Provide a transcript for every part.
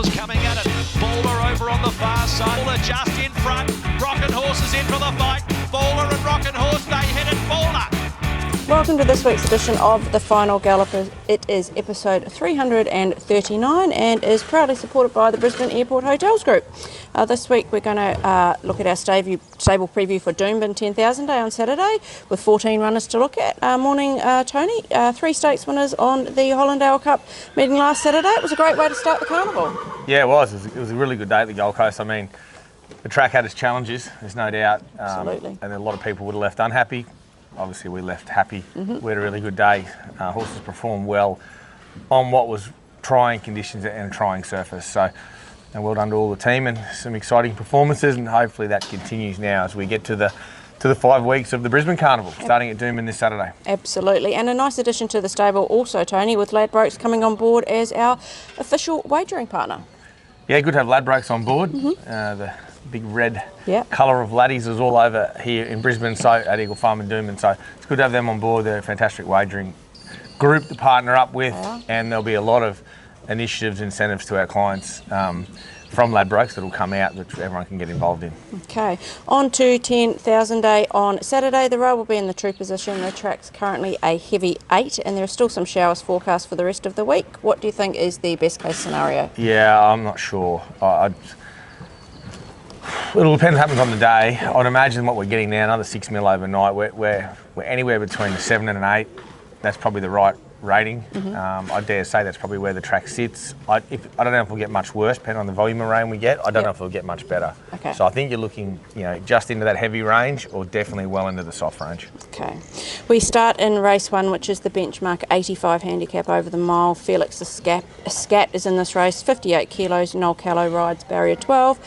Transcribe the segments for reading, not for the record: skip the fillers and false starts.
Horse coming at it. Bowler over on the far side. Bowler just in front. Rockin' Horse is in for the fight. Bowler and Rockin' Horse, they hit it. Bowler. Welcome to this week's edition of the Final Gallop. It is episode 339 and is proudly supported by the Brisbane Airport Hotels Group. This week we're going to look at our stable preview for Doomben 10,000 Day on Saturday with 14 runners to look at. Morning, Tony. 3 stakes winners on the Hollandale Cup meeting last Saturday. It was a great way to start the carnival. Yeah, it was. It was a really good day at the Gold Coast. I mean, the track had its challenges, there's no doubt. Absolutely. And a lot of people would have left unhappy. Obviously, we left happy. We had a really good day. Horses performed well on what was trying conditions and a trying surface. So, and well done to all the team and some exciting performances. And hopefully that continues now as we get to the 5 weeks of the Brisbane Carnival, starting at Doomben this Saturday. Absolutely, and a nice addition to the stable also, Tony, with Ladbrokes coming on board as our official wagering partner. Yeah, good to have Ladbrokes on board. The big red Yep. colour of laddies is all over here in Brisbane, so at Eagle Farm and Doomben. So it's good to have them on board. They're a fantastic wagering group to partner up with, and there'll be a lot of initiatives, incentives to our clients from Ladbrokes that will come out that everyone can get involved in. Okay, on to 10,000 Day on Saturday. The rail will be in the true position. The track's currently a heavy 8 and there are still some showers forecast for the rest of the week. What do you think is the best case scenario? Yeah, I'm not sure. It'll depend what happens on the day. I'd imagine what we're getting now, another 6 mil overnight. We're anywhere between a 7 and an 8. That's probably the right rating. I dare say that's probably where the track sits. I don't know if we'll get much worse, depending on the volume of rain we get. I don't know if it'll get much better. Okay. So I think you're looking, just into that heavy range, or definitely well into the soft range. Okay, we start in race 1, which is the benchmark 85 handicap over the mile. Felix, the Scat is in this race, 58 kilos. Noel Callow rides barrier 12.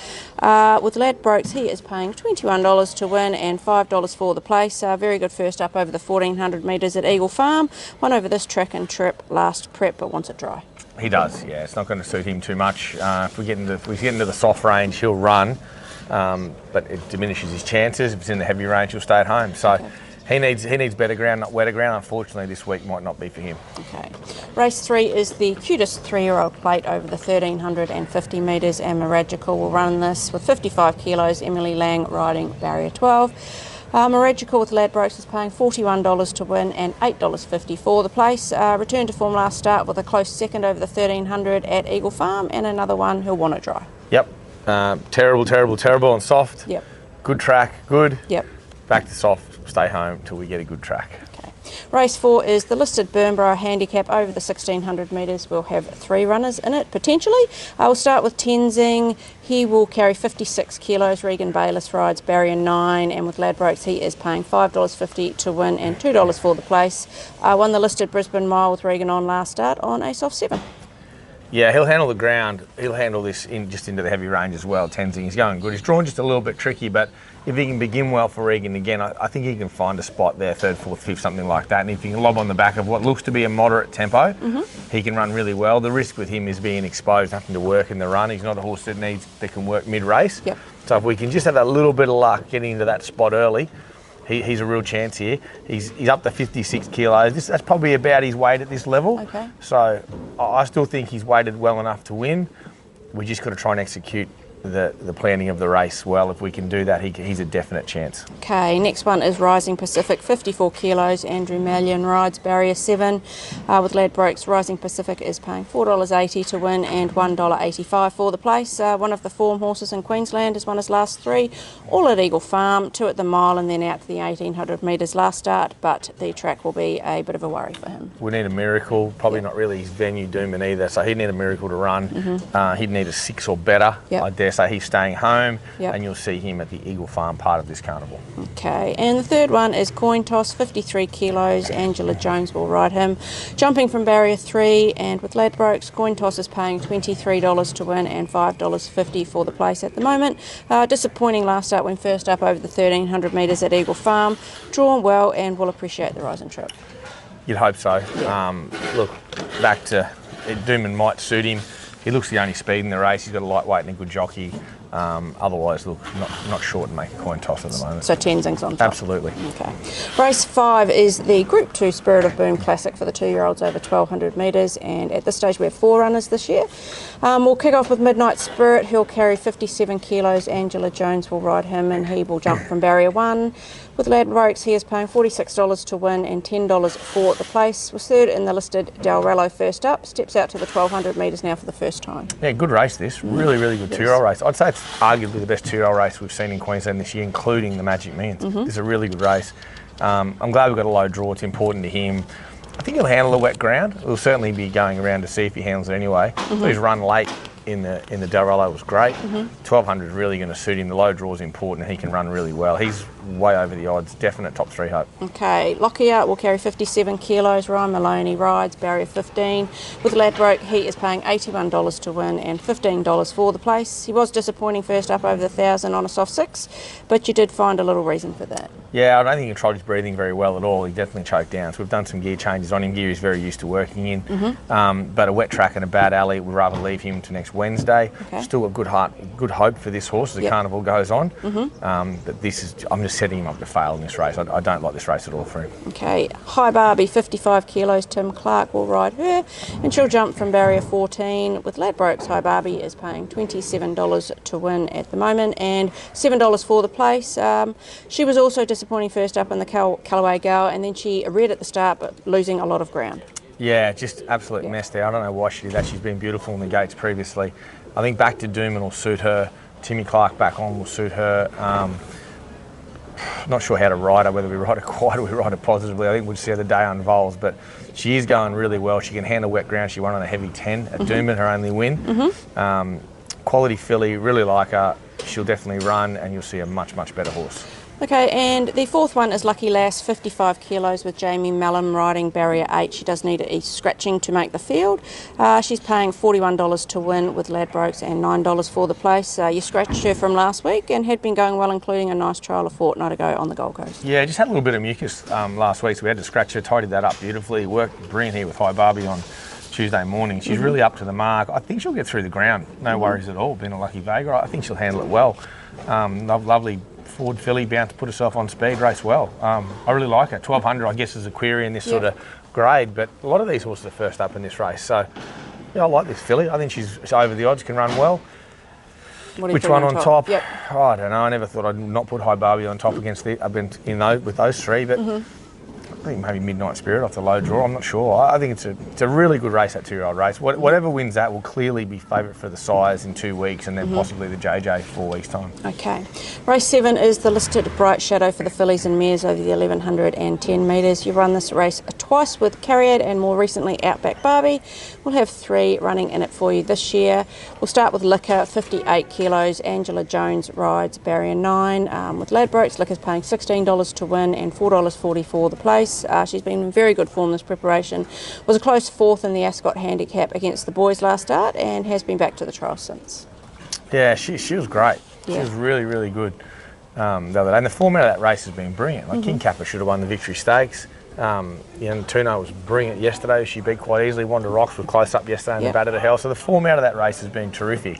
With Ladbrokes, he is paying $21 to win and $5 for the place. Very good first up over the 1400 metres at Eagle Farm. Won over this track and trip last prep, but wants it dry. He does, yeah. It's not going to suit him too much. If we get into the soft range, he'll run, but it diminishes his chances. If it's in the heavy range, he'll stay at home. So he needs better ground, not wetter ground. Unfortunately, this week might not be for him. Okay. Race 3 is the cutest 3-year-old plate over the 1350 metres, and Maragical will run this with 55 kilos. Emily Lang riding barrier 12. Maragical with Ladbrokes is paying $41 to win and $8.50 for the place. Returned to form last start with a close second over the 1300 at Eagle Farm, and another one who'll want it dry. Yep. Terrible and soft. Yep. Good track, good. Yep. Back to soft, stay home till we get a good track. Okay. Race 4 is the listed Burnborough handicap over the 1600 metres. We'll have 3 runners in it, potentially. We'll start with Tenzing. He will carry 56 kilos. Regan Bayliss rides barrier 9, and with Ladbrokes he is paying $5.50 to win and $2 for the place. Won the listed Brisbane Mile with Regan on last start on a soft 7. Yeah, he'll handle the ground. He'll handle this just into the heavy range as well. Tenzing, he's going good. He's drawn just a little bit tricky, but if he can begin well for Regan again, I think he can find a spot there, 3rd, 4th, 5th, something like that. And if he can lob on the back of what looks to be a moderate tempo, he can run really well. The risk with him is being exposed, having to work in the run. He's not a horse that can work mid-race. Yep. So if we can just have that little bit of luck getting into that spot early, he's a real chance here. He's up to 56 kilos. That's probably about his weight at this level. Okay. So I still think he's weighted well enough to win. We just got to try and execute the planning of the race well. If we can do that, he's a definite chance. Okay, next one is Rising Pacific, 54 kilos. Andrew Mallion rides barrier 7. With Ladbrokes, Rising Pacific is paying $4.80 to win and $1.85 for the place. One of the form horses in Queensland has won his last 3, all at Eagle Farm, 2 at the mile and then out to the 1800 metres last start, but the track will be a bit of a worry for him. We need a miracle, probably not really his venue, Doomben either, so he'd need a miracle to run. He'd need a 6 or better. I dare say he's staying home, and you'll see him at the Eagle Farm part of this carnival. Okay, and the third one is Coin Toss, 53 kilos. Angela Jones will ride him. Jumping from barrier 3, and with Ladbrokes, Coin Toss is paying $23 to win and $5.50 for the place at the moment. Disappointing last start when first up over the 1300 metres at Eagle Farm. Drawn well and will appreciate the rise and trip. You'd hope so. Look, back to Doomben might suit him. He looks the only speed in the race. He's got a lightweight and a good jockey. Otherwise, look, not sure to make a coin toss at the moment. So Tenzing's on top? Absolutely. Okay. Race 5 is the Group 2 Spirit of Boom Classic for the 2-year-olds over 1,200 metres, and at this stage we have 4 runners this year. We'll kick off with Midnight Spirit. He'll carry 57 kilos. Angela Jones will ride him, and he will jump from barrier 1. With Ladbrokes, he is paying $46 to win and $10 for the place. Was third in the listed Dalrello first up. Steps out to the 1,200 metres now for the first time. Yeah, good race this. Really, really good 2-year-old race. I'd say it's arguably the best 2-year-old race we've seen in Queensland this year, including the Magic Millions. It's a really good race. I'm glad we've got a low draw. It's important to him. I think he'll handle the wet ground. He'll certainly be going around to see if he handles it anyway. His run late in the Dalrello was great. 1,200 is really going to suit him. The low draw is important. He can run really well. He's way over the odds. Definite top 3 hope. Okay, Lockyer will carry 57 kilos. Ryan Maloney rides barrier 15. With Ladbroke, he is paying $81 to win and $15 for the place. He was disappointing first up over the 1,000 on a soft 6, but you did find a little reason for that. Yeah, I don't think he controlled his breathing very well at all. He definitely choked down. So we've done some gear changes on him. Gear he's very used to working in. But a wet track and a bad alley, we'd rather leave him to next Wednesday. Okay. Still a good hope for this horse as the carnival goes on. But this is, I'm just setting him up to fail in this race. I don't like this race at all for him. Okay, High Barbie, 55 kilos. Tim Clark will ride her, and she'll jump from barrier 14. With Ladbrokes, High Barbie is paying $27 to win at the moment and $7 for the place. She was also disappointing first up in the Callaway Gal, and then she reared at the start but losing a lot of ground. Yeah, just absolute mess there. I don't know why she did that. She's been beautiful in the gates previously. I think back to Doomben will suit her. Timmy Clark back on will suit her. Not sure how to ride her, whether we ride her quiet or we ride her positively. I think we'll see how the day unfolds, but she is going really well. She can handle wet ground. She won on a heavy 10 at Doomben, her only win. Quality filly, really like her. She'll definitely run, and you'll see a much, much better horse. Okay, and the fourth one is Lucky Lass, 55 kilos with Jamie Mellon riding barrier 8. She does need a scratching to make the field. She's paying $41 to win with Ladbrokes and $9 for the place. You scratched her from last week and had been going well, including a nice trial a fortnight ago on the Gold Coast. Yeah, just had a little bit of mucus last week, so we had to scratch her, tidied that up beautifully. Worked brilliant here with High Barbie on Tuesday morning. She's really up to the mark. I think she'll get through the ground. No worries at all, being a lucky Vega. I think she'll handle it well. Lovely forward filly, bound to put herself on speed, race well. I really like her. 1,200, I guess, is a query in this sort of grade, but a lot of these horses are first up in this race. So, yeah, I like this filly. I think she's over the odds, can run well. Which one on top? Yep. Oh, I don't know. I never thought I'd not put High Barbie on top against with those three, but I think maybe Midnight Spirit off the low draw. I'm not sure. I think it's a really good race, that 2-year-old race. Whatever wins that will clearly be favourite for the sires in 2 weeks, and then possibly the JJ 4 weeks' time. Okay. Race 7 is the listed Bright Shadow for the fillies and mares over the 1,110 metres. You run this race twice with Carriad and more recently Outback Barbie. We'll have 3 running in it for you this year. We'll start with Liquor, 58 kilos. Angela Jones rides barrier 9. With Ladbrokes, Liquor's paying $16 to win and $4.40 for the place. She's been in very good form this preparation. Was a close 4th in the Ascot handicap against the boys last start and has been back to the trial since. Yeah, she was great. She was really, really good the other day. And the format of that race has been brilliant. Like King Kappa should have won the Victory Stakes. Tuno was brilliant yesterday. She beat quite easily. Wanda Rocks was close up yesterday and batted to hell. So the format of that race has been terrific.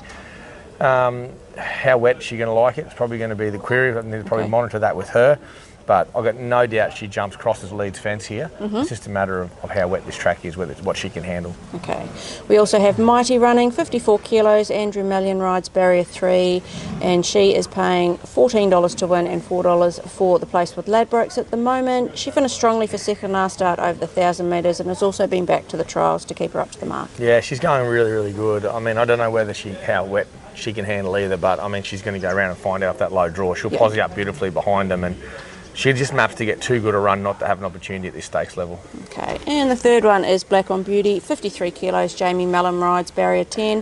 How wet is she going to like it? It's probably going to be the query. I need to probably monitor that with her. But I've got no doubt she jumps, crosses Leeds fence here. It's just a matter of how wet this track is, whether it's what she can handle. Okay. We also have Mighty running, 54 kilos. Andrew Million rides barrier 3, and she is paying $14 to win and $4 for the place with Ladbrokes at the moment. She finished strongly for second last start over the 1,000 metres and has also been back to the trials to keep her up to the mark. Yeah, she's going really, really good. I mean, I don't know how wet she can handle either, but I mean, she's going to go around and find out that low draw. She'll posse up beautifully behind them, and she just maps to get too good a run not to have an opportunity at this stakes level. Okay, and the third one is Black on Beauty, 53 kilos. Jamie Mellon rides barrier 10.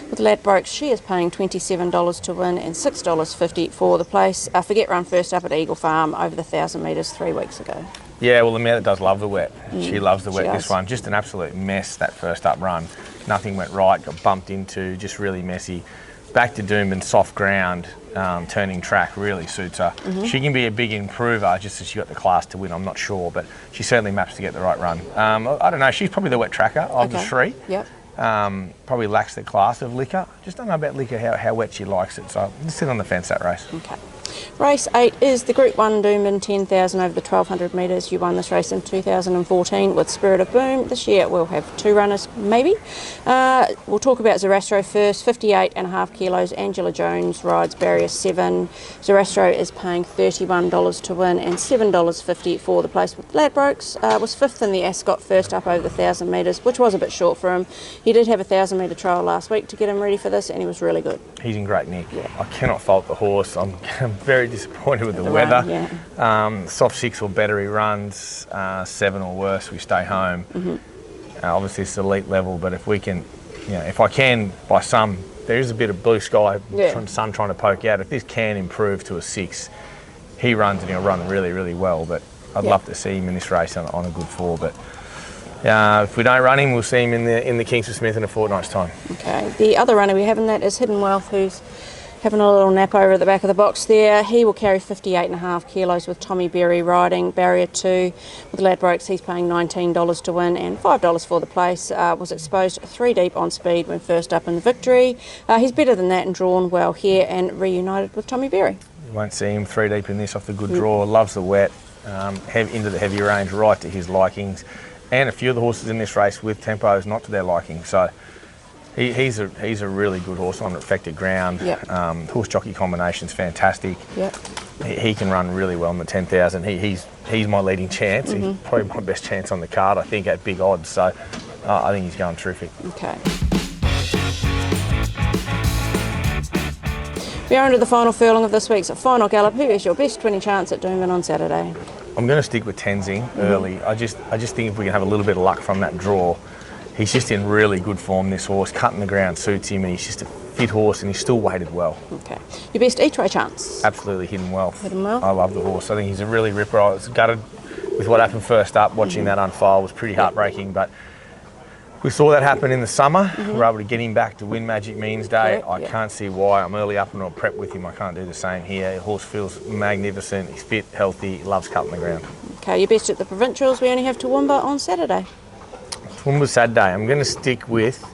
With Ladbrokes, she is paying $27 to win and $6.50 for the place. Forget run first up at Eagle Farm over the 1,000 metres 3 weeks ago. Yeah, well, the mare that does love the wet. She loves the wet this one. Just an absolute mess, that first up run. Nothing went right, got bumped into, just really messy. Back to Doomben, soft ground, turning track really suits her. She can be a big improver, just as she got the class to win, I'm not sure, but she certainly maps to get the right run. I don't know, she's probably the wet tracker of the 3. Yep. Probably lacks the class of liquor. Just don't know about liquor, how wet she likes it. So I'll just sit on the fence that race. Okay. Race 8 is the Group 1 Doomben 10,000 over the 1,200 metres. You won this race in 2014 with Spirit of Boom. This year we'll have 2 runners, maybe. We'll talk about Zarastro first. 58.5 kilos. Angela Jones rides barrier 7. Zarastro is paying $31 to win and $7.50 for the place with Ladbrokes. Was 5th in the Ascot first up over the 1,000 metres, which was a bit short for him. He did have a 1,000 metre trial last week to get him ready for this, and he was really good. He's in great nick. Yeah. I cannot fault the horse. I'm very disappointed with the weather. Run, yeah. Soft 6 or better he runs, 7 or worse we stay home. Obviously it's elite level, but if we can, if I can by some, there is a bit of blue sky, sun trying to poke out. If this can improve to a 6, he runs and he'll run really, really well. But I'd love to see him in this race on a good 4. But if we don't run him, we'll see him in the Kingsford Smith in a fortnight's time. Okay. The other runner we have in that is Hidden Wealth, who's having a little nap over at the back of the box there. He will carry 58.5 kilos with Tommy Berry riding barrier 2 with Ladbrokes. He's paying $19 to win and $5 for the place. Was exposed 3 deep on speed when first up in the Victory. He's better than that and drawn well here and reunited with Tommy Berry. You won't see him 3 deep in this off the good draw. Loves the wet, into the heavy range, right to his likings. And a few of the horses in this race with tempos not to their liking. So he's a really good horse on affected ground. Horse jockey combination's fantastic. He can run really well in the 10,000. He's my leading chance. He's probably my best chance on the card, I think, at big odds. So I think he's going terrific. Okay. We are into the final furlong of this week's Final Gallop. Who is your best winning chance at Doomben on Saturday? I'm going to stick with Tenzing early. I just think if we can have a little bit of luck from that draw. He's just in really good form, this horse. Cutting the ground suits him, and he's just a fit horse, and he's still weighted well. Okay. Your best each way chance? Absolutely Hidden Wealth. Hidden Wealth? I love the horse. I think he's a really ripper. I was gutted with what happened first up. Watching that unfold was pretty heartbreaking, but we saw that happen in the summer. We were able to get him back to win Magic Means Day. I can't see why. I'm early up and I'll prep with him. I can't do the same here. The horse feels magnificent. He's fit, healthy, he loves cutting the ground. Okay, your best at the Provincials. We only have Toowoomba on Saturday. Toowoomba Saturday. I'm going to stick with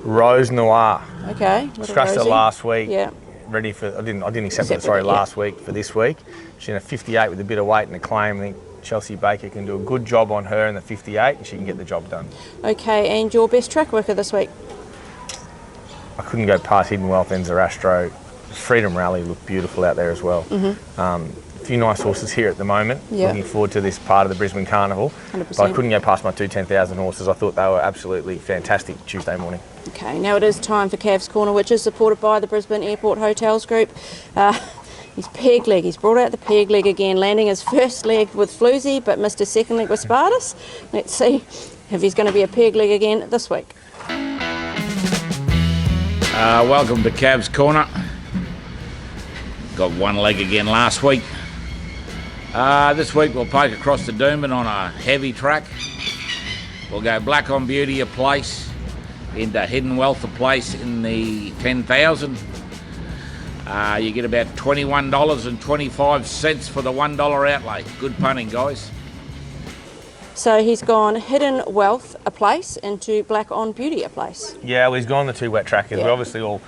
Rose Noir. Okay. Scratched it last week. Yeah. Ready for. I didn't accept it. Sorry, last week for this week. She's in a 58 with a bit of weight and a claim. I think Chelsea Baker can do a good job on her in the 58 and she can get the job done. Okay, and your best track worker this week? I couldn't go past Hidden Wealth and Zarastro. Freedom Rally looked beautiful out there as well. A few nice horses here at the moment. Looking forward to this part of the Brisbane Carnival. 100%. But I couldn't go past my 2 10,000 horses. I thought they were absolutely fantastic Tuesday morning. Okay, now it is time for Cavs Corner, which is supported by the Brisbane Airport Hotels Group. His peg leg, he's brought out the peg leg again, landing his first leg with Floozy, but missed his second leg with Spartus. Let's see if he's going to be a peg leg again this week. Welcome to Cavs Corner. Got one leg again last week. This week we'll poke across the Doomben on a heavy track. We'll go Black on Beauty a place, into Hidden Wealth a place in the 10,000. You get about $21.25 for the $1 outlay. Good punting, guys. So he's gone Hidden Wealth a place into Black on Beauty a place. Yeah, well, he's gone the 2 wet trackers. We're obviously all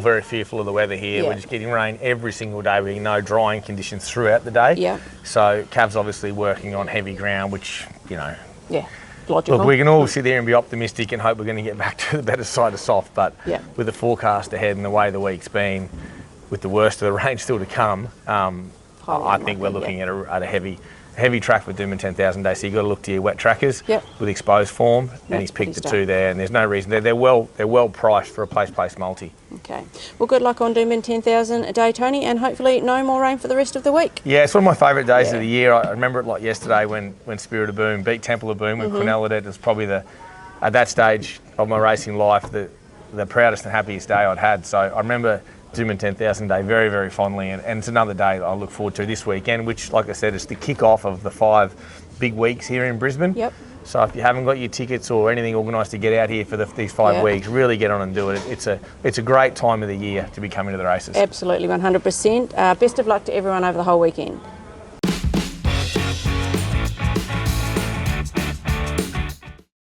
very fearful of the weather here. We're just getting rain every single day. We know drying conditions throughout the day. So Cav's obviously working on heavy ground, which, logical. Look, we can all sit there and be optimistic and hope we're going to get back to the better side of soft, but with the forecast ahead and the way the week's been, with the worst of the rain still to come, I think we're looking at a heavy track for Doomben 10,000 days. So you've got to look to your wet trackers with exposed form, and he's picked the 2 there, and there's no reason. They're well priced for a place multi. Okay. Well, good luck on Doomben 10,000 a day, Tony, and hopefully no more rain for the rest of the week. Yeah, it's one of my favourite days of the year. I remember it like yesterday when Spirit of Boom beat Temple of Boom with Quinell at it. It was probably at that stage of my racing life, the proudest and happiest day I'd had. So I remember Doomben 10,000 day very, very fondly, and it's another day I look forward to this weekend, which, like I said, is the kick-off of the 5 big weeks here in Brisbane. So if you haven't got your tickets or anything organised to get out here for these 5 weeks, really get on and do it. It's a great time of the year to be coming to the races. Absolutely, 100%. Best of luck to everyone over the whole weekend.